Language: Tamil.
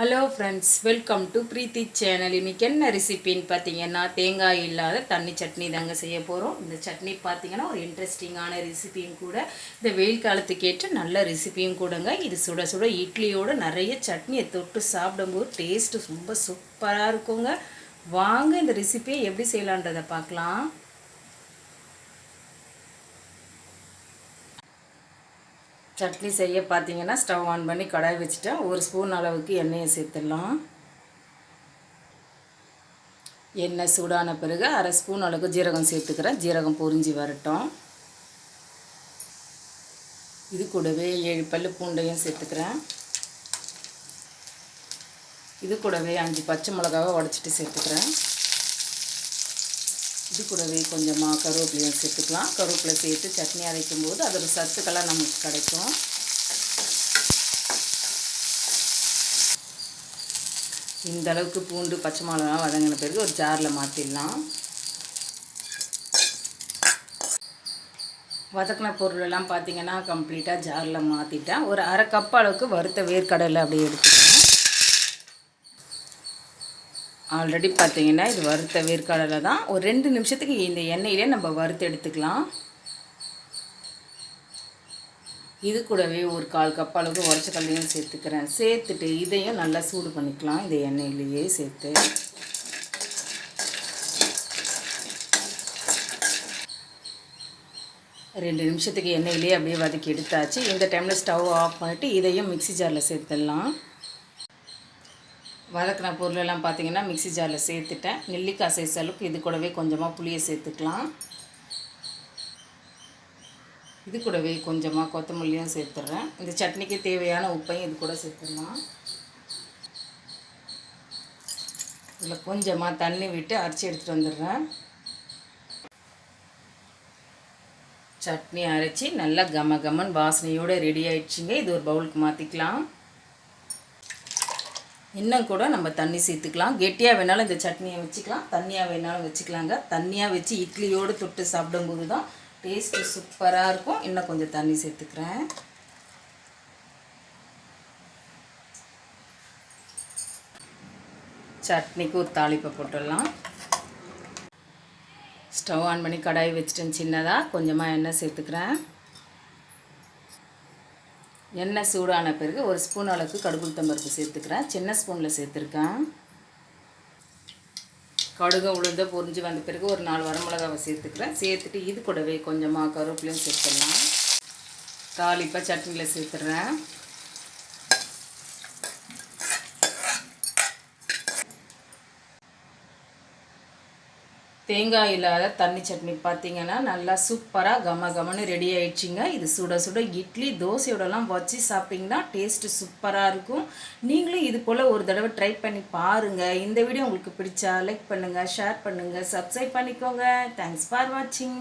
Hello friends, welcome to Preethi channel. இன்றைக்கி என்ன ரெசிபின்னு பார்த்தீங்கன்னா, தேங்காய் இல்லாத தண்ணி சட்னி தாங்க செய்ய போகிறோம். இந்த சட்னி பார்த்தீங்கன்னா ஒரு இன்ட்ரெஸ்டிங்கான ரெசிபியும் கூட, இந்த வெயில் காலத்துக்கு ஏற்ற நல்ல ரெசிபியும் கூடங்க. இது சுட சுட இட்லியோடு நிறைய சட்னியை தொட்டு சாப்பிடும்போது டேஸ்ட்டு ரொம்ப சூப்பராக இருக்குங்க. வாங்க இந்த ரெசிபியை எப்படி செய்யலான்றதை பார்க்கலாம். சட்னி செய்ய பார்த்தீங்கன்னா, ஸ்டவ் ஆன் பண்ணி கடாய் வச்சுட்டேன். ஒரு ஸ்பூன் அளவுக்கு எண்ணெயை சேர்த்துடலாம். எண்ணெய் சூடான பிறகு அரை ஸ்பூன் அளவுக்கு ஜீரகம் சேர்த்துக்கிறேன். ஜீரகம் பொரிஞ்சு வரட்டும். இது கூடவே 7 பல்லு பூண்டையும் சேர்த்துக்கிறேன். இது கூடவே 5 பச்சை மிளகாவை உடச்சிட்டு சேர்த்துக்கிறேன். இது கூடவே கொஞ்சமாக கருவேப்பிலையும் சேர்த்துக்கலாம். கருவேப்பிலை சேர்த்து சட்னி அரைக்கும் போது அதோட சத்துக்கெல்லாம் நமக்கு கிடைக்கும். இந்த அளவுக்கு பூண்டு பச்சை மிளகா வதங்கின பிறகு ஒரு ஜாரில் மாற்றிடலாம். வதக்கின பொருளெல்லாம் பார்த்திங்கன்னா கம்ப்ளீட்டாக ஜாரில் மாற்றிட்டேன். ஒரு அரை கப் அளவுக்கு வறுத்த வேர்க்கடலை அப்படியே எடுத்துக்கிறேன். ஆல்ரெடி பார்த்திங்கன்னா இது வறுத்த வேர்க்கடலை தான். ஒரு 2 நிமிஷத்துக்கு இந்த எண்ணெயிலே நம்ம வறுத்து எடுத்துக்கலாம். இது கூடவே ஒரு 1/4 கப் அளவுக்கு உடச்ச கடலையும் சேர்த்துக்கிறேன். சேர்த்துட்டு இதையும் நல்லா சூடு பண்ணிக்கலாம். இந்த எண்ணெயிலேயே சேர்த்து ரெண்டு நிமிஷத்துக்கு எண்ணெயிலே அப்படியே வதக்கி எடுத்தாச்சு. இந்த டைமில் ஸ்டவ் ஆஃப் பண்ணிவிட்டு இதையும் மிக்ஸி ஜாரில் சேர்த்துடலாம். வதக்கின பொருளெல்லாம் பார்த்திங்கன்னா மிக்ஸி ஜாரில் சேர்த்துட்டேன். நெல்லிக்காய் சைஸ் அளவுக்கு இது கூடவே கொஞ்சமாக புளியை சேர்த்துக்கலாம். இது கூடவே கொஞ்சமாக கொத்தமல்லியும் சேர்த்துட்றேன். இந்த சட்னிக்கு தேவையான உப்பையும் இது கூட சேர்த்துடலாம். இதில் கொஞ்சமாக தண்ணி விட்டு அரைச்சி எடுத்துகிட்டு வந்துடுறேன். சட்னி அரைச்சி நல்லா கம வாசனையோடு ரெடி ஆயிடுச்சுங்க. இது ஒரு பவுலுக்கு மாற்றிக்கலாம். இன்னும் கூட நம்ம தண்ணி சேர்த்துக்கலாம். கெட்டியாக வேணாலும் இந்த சட்னியை வச்சுக்கலாம், தண்ணியாக வேணாலும் வச்சுக்கலாங்க. தண்ணியாக வச்சு இட்லியோடு தொட்டு சாப்பிடும்போது தான் டேஸ்ட்டு சூப்பராக இருக்கும். இன்னும் கொஞ்சம் தண்ணி சேர்த்துக்கிறேன். சட்னிக்கு ஒரு தாளிப்பை போட்டுடலாம். ஸ்டவ் ஆன் பண்ணி கடாய் வச்சுட்டேன். சின்னதாக கொஞ்சமாக எண்ணெய் சேர்த்துக்கிறேன். எண்ணெய் சூடான பிறகு ஒரு ஸ்பூன் அளவுக்கு கடுகு உளுத்தம்பருப்பு சேர்த்துக்கிறேன். சின்ன ஸ்பூனில் சேர்த்துருக்கேன். கடுகு உளுந்து பொரிஞ்சு வந்த பிறகு ஒரு 4 வரமிளகாவை சேர்த்துக்கிறேன். சேர்த்துட்டு இது கூடவே கொஞ்சமாக கருவேப்பிலையும் சேர்த்துடலாம். தாளிப்பை சட்னியில் சேர்த்துட்றேன். தேங்காய் இல்லாத தண்ணி சட்னி பார்த்திங்கன்னா நல்லா சூப்பராக கமன்னு ரெடி ஆயிடுச்சுங்க. இது சுட சுட இட்லி தோசையோடலாம் வச்சு சாப்பிட்டிங்கன்னா டேஸ்ட்டு சூப்பராக இருக்கும். நீங்களும் இது போல் ஒரு தடவை ட்ரை பண்ணி பாருங்கள். இந்த வீடியோ உங்களுக்கு பிடிச்சா லைக் பண்ணுங்கள், ஷேர் பண்ணுங்கள், சப்ஸ்கிரைப் பண்ணிக்கோங்க. தேங்க்ஸ் ஃபார் வாட்சிங்.